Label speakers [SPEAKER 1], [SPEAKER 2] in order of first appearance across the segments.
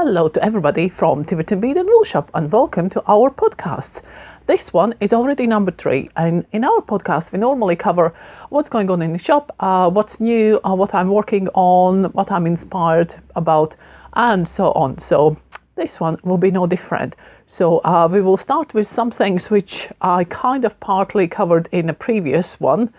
[SPEAKER 1] Hello to everybody from Tiverton Bead and Wool Shop, and welcome to our podcast. This one is already number 3, and in our podcast we normally cover what's going on in the shop, what's new, what I'm working on, what I'm inspired about, and so on. So this one will be no different. So we will start with some things which I kind of partly covered in a previous one,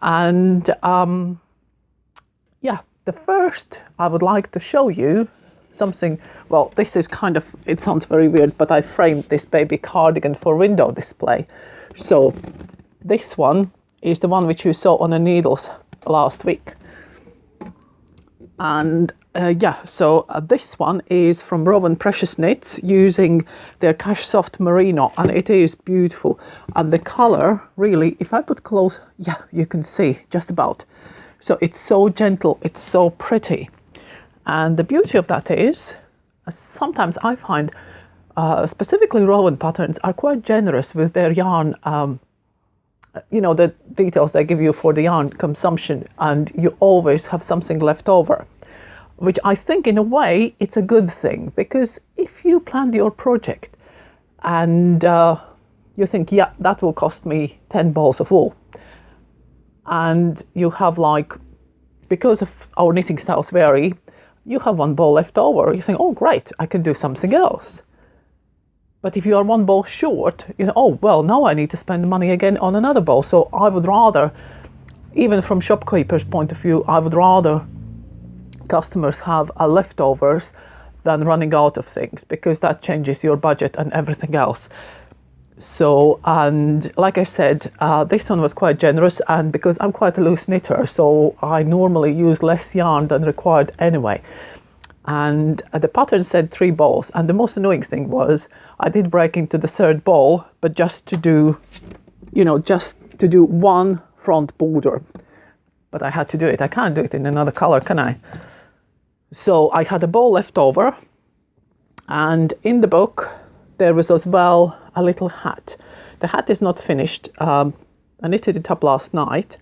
[SPEAKER 1] and the first I would like to show you something. Well, this is kind of, it sounds very weird, but I framed this baby cardigan for window display. So this one is the one which you saw on the needles last week. And this one is from Rowan Precious Knits using their Cash Soft Merino, and it is beautiful. And the color, really, if I put close, you can see just about. So it's so gentle, it's so pretty. And the beauty of that is, sometimes I find, specifically Rowan patterns are quite generous with their yarn, the details they give you for the yarn consumption, and you always have something left over, which I think in a way it's a good thing, because if you planned your project and you think, that will cost me 10 balls of wool, and you have because of our knitting styles vary, you have 1 ball left over, you think, oh great, I can do something else. But if you are 1 ball short, you know, oh well, now I need to spend money again on another ball. So I would rather, even from shopkeeper's point of view, I would rather customers have leftovers than running out of things, because that changes your budget and everything else. So, and like I said, this one was quite generous, and because I'm quite a loose knitter, so I normally use less yarn than required anyway. And the pattern said 3 balls, and the most annoying thing was I did break into the 3rd ball, but just to do 1 front border. But I had to do it. I can't do it in another color, can I? So I had a ball left over, and in the book there was as well a little hat. The hat is not finished. I knitted it up last night,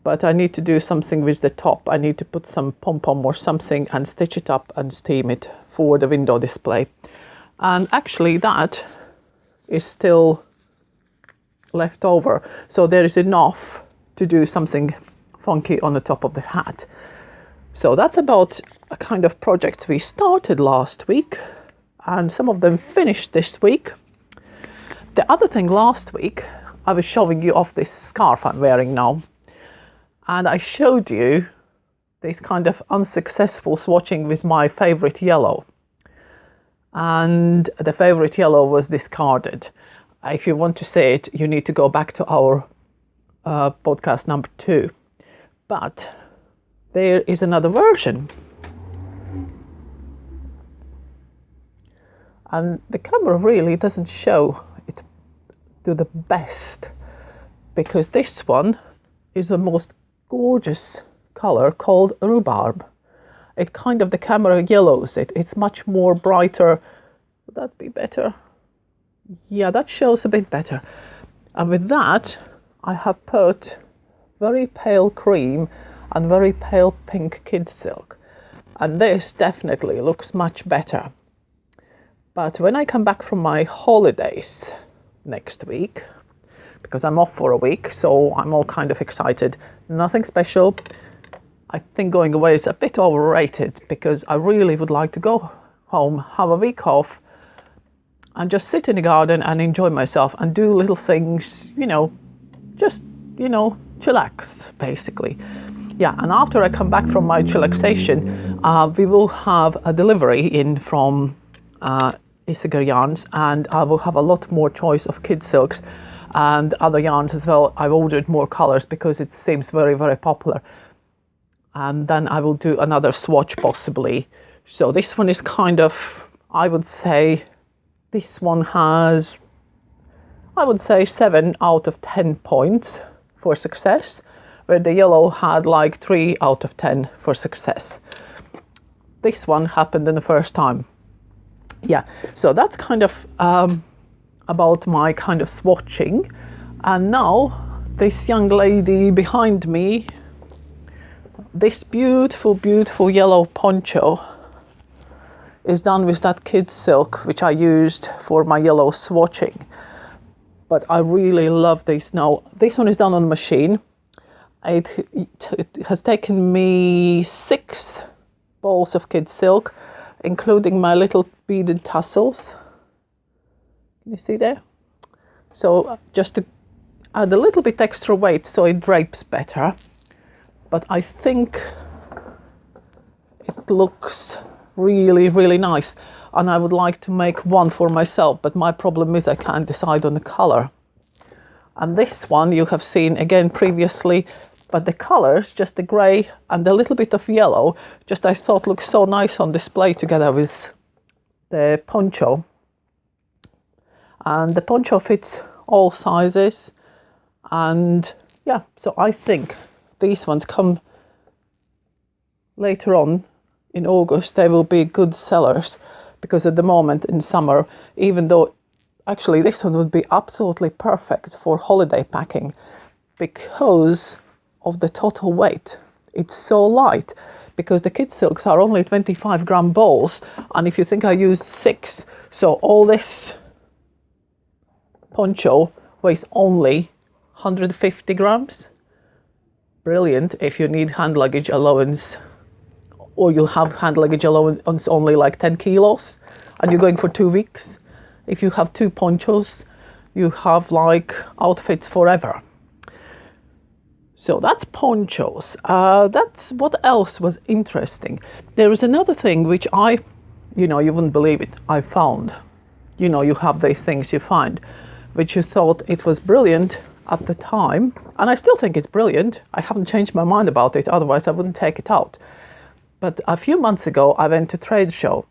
[SPEAKER 1] but I need to do something with the top. I need to put some pom-pom or something and stitch it up and steam it for the window display. And actually that is still left over. So there is enough to do something funky on the top of the hat. So that's about a kind of project we started last week, and some of them finished this week. The other thing, last week I was showing you off this scarf I'm wearing now, and I showed you this kind of unsuccessful swatching with my favorite yellow, and the favorite yellow was discarded. If you want to see it, you need to go back to our podcast number 2, but there is another version. And the camera really doesn't show it to the best, because this one is the most gorgeous color called rhubarb. It kind of, the camera yellows it. It's much more brighter. Would that be better? Yeah, that shows a bit better. And with that, I have put very pale cream and very pale pink kid silk. And this definitely looks much better. But when I come back from my holidays next week, because I'm off for a week, so I'm all kind of excited. Nothing special. I think going away is a bit overrated, because I really would like to go home, have a week off, and just sit in the garden and enjoy myself and do little things, just, chillax, basically. Yeah, and after I come back from my chillaxation, we will have a delivery in from Isager yarns, and I will have a lot more choice of kid silks and other yarns as well. I've ordered more colors because it seems very, very popular. And then I will do another swatch possibly. So this one is kind of, I would say, this one has, 7 out of 10 points for success, where the yellow had 3 out of 10 for success. This one happened in the first time. Yeah, so that's kind of about my kind of swatching. And now this young lady behind me, this beautiful, beautiful yellow poncho is done with that kid silk, which I used for my yellow swatching. But I really love this now. This one is done on machine. It has taken me 6 balls of kid silk, including my little beaded tassels. Can you see there? So just to add a little bit extra weight so it drapes better. But I think it looks really, really nice. And I would like to make one for myself, but my problem is I can't decide on the color. And this one you have seen again previously, but the colors, just the grey and a little bit of yellow, just I thought looks so nice on display together with the poncho. And the poncho fits all sizes. And yeah, so I think these ones come later on in August. They will be good sellers, because at the moment in summer, even though actually this one would be absolutely perfect for holiday packing because of the total weight. It's so light, because the kid silks are only 25-gram balls, and if you think I used 6, so all this poncho weighs only 150 grams. Brilliant if you need hand luggage allowance, or you have hand luggage allowance only like 10 kilos and you're going for 2 weeks. If you have 2 ponchos, you have like outfits forever. So that's ponchos. That's what else was interesting. There is another thing which you wouldn't believe it, I found. You have these things you find, which you thought it was brilliant at the time, and I still think it's brilliant. I haven't changed my mind about it, otherwise I wouldn't take it out. But a few months ago I went to trade show,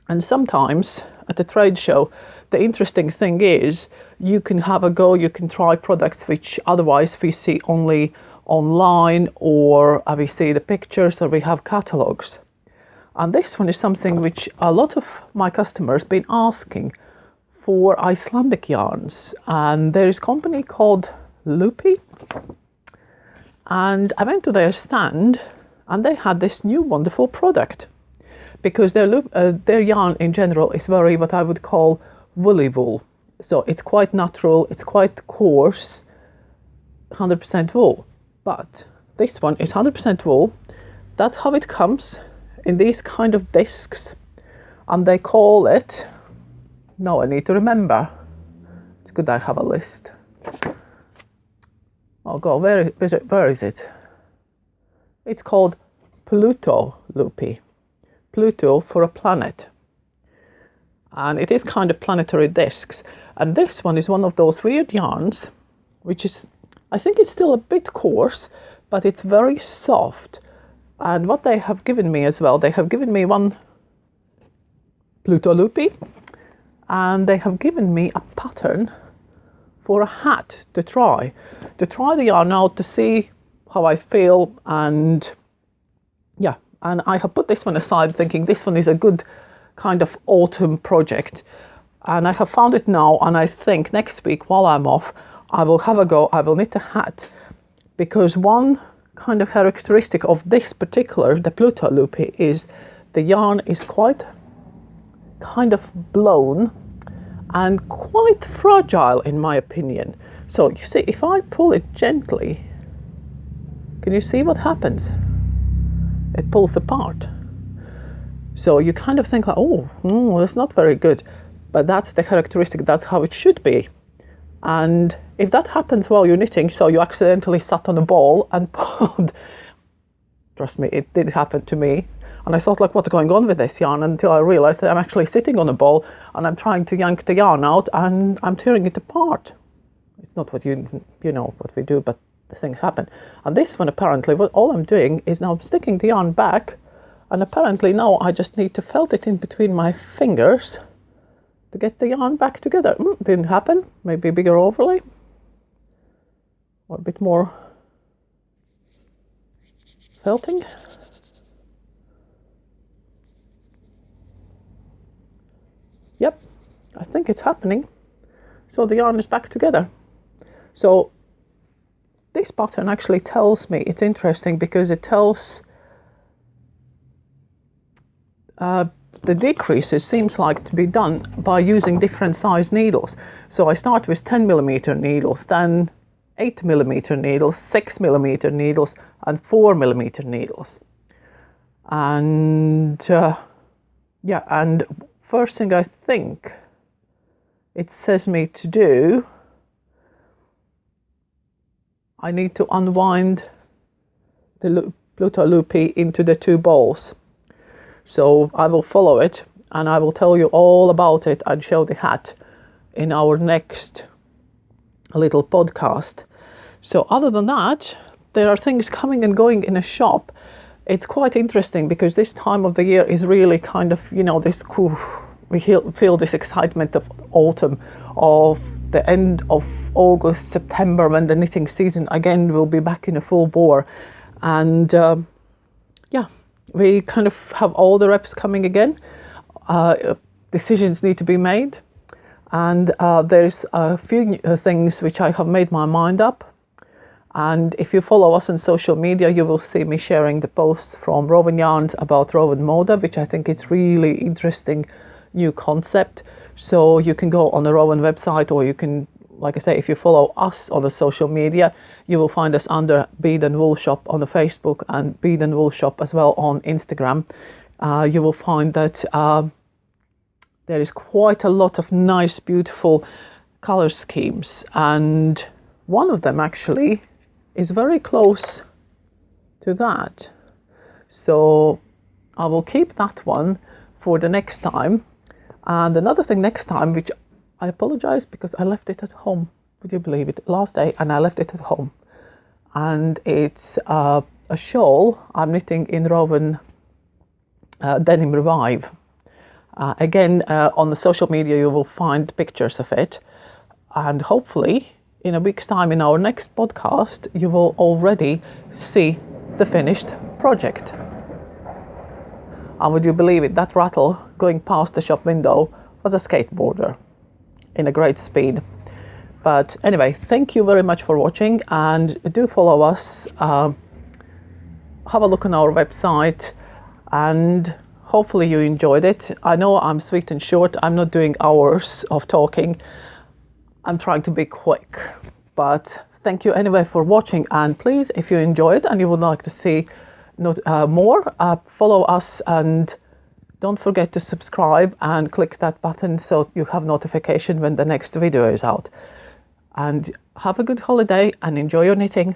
[SPEAKER 1] and sometimes at the trade show the interesting thing is you can have a go, you can try products which otherwise we see only online, or we see the pictures, or we have catalogs. And this one is something which a lot of my customers been asking for, Icelandic yarns. And there is a company called Loopy, and I went to their stand and they had this new wonderful product, because their yarn in general is very what I would call woolly wool. So it's quite natural, it's quite coarse, 100% wool. But this one is 100% wool. That's how it comes in these kind of discs, and they call it, no, I need to remember. It's good I have a list. Oh God, where is it? It's called Pluto Loopy. Pluto for a planet. And it is kind of planetary discs. And this one is one of those weird yarns, which is, I think it's still a bit coarse, but it's very soft. And what they have given me as well, they have given me one Pluto Loopy, and they have given me a pattern for a hat to try the yarn out, to see how I feel. And yeah, and I have put this one aside thinking this one is a good kind of autumn project, and I have found it now, and I think next week while I'm off I will have a go. I will knit a hat, because one kind of characteristic of this particular, the Pluto Loopy, is the yarn is quite kind of blown and quite fragile in my opinion. So you see, if I pull it gently, can you see what happens? It pulls apart. So you kind of think like, oh, that's not very good. But that's the characteristic, that's how it should be. And if that happens while you're knitting, so you accidentally sat on a ball and pulled, trust me, it did happen to me. And I thought, like, what's going on with this yarn? Until I realized that I'm actually sitting on a ball and I'm trying to yank the yarn out and I'm tearing it apart. It's not what you know what we do, but the things happen. And this one, apparently, what all I'm doing is now I'm sticking the yarn back, and apparently now I just need to felt it in between my fingers to get the yarn back together. Didn't happen. Maybe a bigger overlay or a bit more felting. Yep, I think it's happening. So the yarn is back together. So this pattern actually tells me, it's interesting because it tells the the decreases seems like to be done by using different size needles. So I start with 10mm needles, then 8mm needles, 6mm needles, and 4mm needles. And yeah, and first thing I think it says me to do, I need to unwind the Pluto loopy into the 2 balls. So I will follow it and I will tell you all about it and show the hat in our next little podcast. So other than that, there are things coming and going in a shop. It's quite interesting because this time of the year is really kind of, you know, this cool, we feel this excitement of autumn, of the end of August, September, when the knitting season again will be back in a full bore. And yeah, we kind of have all the reps coming again. Decisions need to be made. And there's a few things which I have made my mind up. And if you follow us on social media, you will see me sharing the posts from Rowan Yarns about Rowan Moda, which I think is really interesting new concept. So you can go on the Rowan website, or you can, like I say, if you follow us on the social media, you will find us under Bead and Wool Shop on the Facebook and Bead and Wool Shop as well on Instagram. You will find that there is quite a lot of nice, beautiful color schemes, and one of them actually is very close to that. So I will keep that one for the next time. And another thing next time, which I apologize because I left it at home. Would you believe it? Last day, and I left it at home. And it's a shawl I'm knitting in Rowan Denim Revive. Again, on the social media, you will find pictures of it. And hopefully, in a week's time, in our next podcast, you will already see the finished project. And would you believe it? That rattle going past the shop window was a skateboarder in a great speed. But anyway, thank you very much for watching, and do follow us. Have a look on our website, and hopefully you enjoyed it. I know I'm sweet and short. I'm not doing hours of talking. I'm trying to be quick. But thank you anyway for watching, and please, if you enjoyed and you would like to see more, follow us, and don't forget to subscribe and click that button so you have notification when the next video is out. And have a good holiday and enjoy your knitting.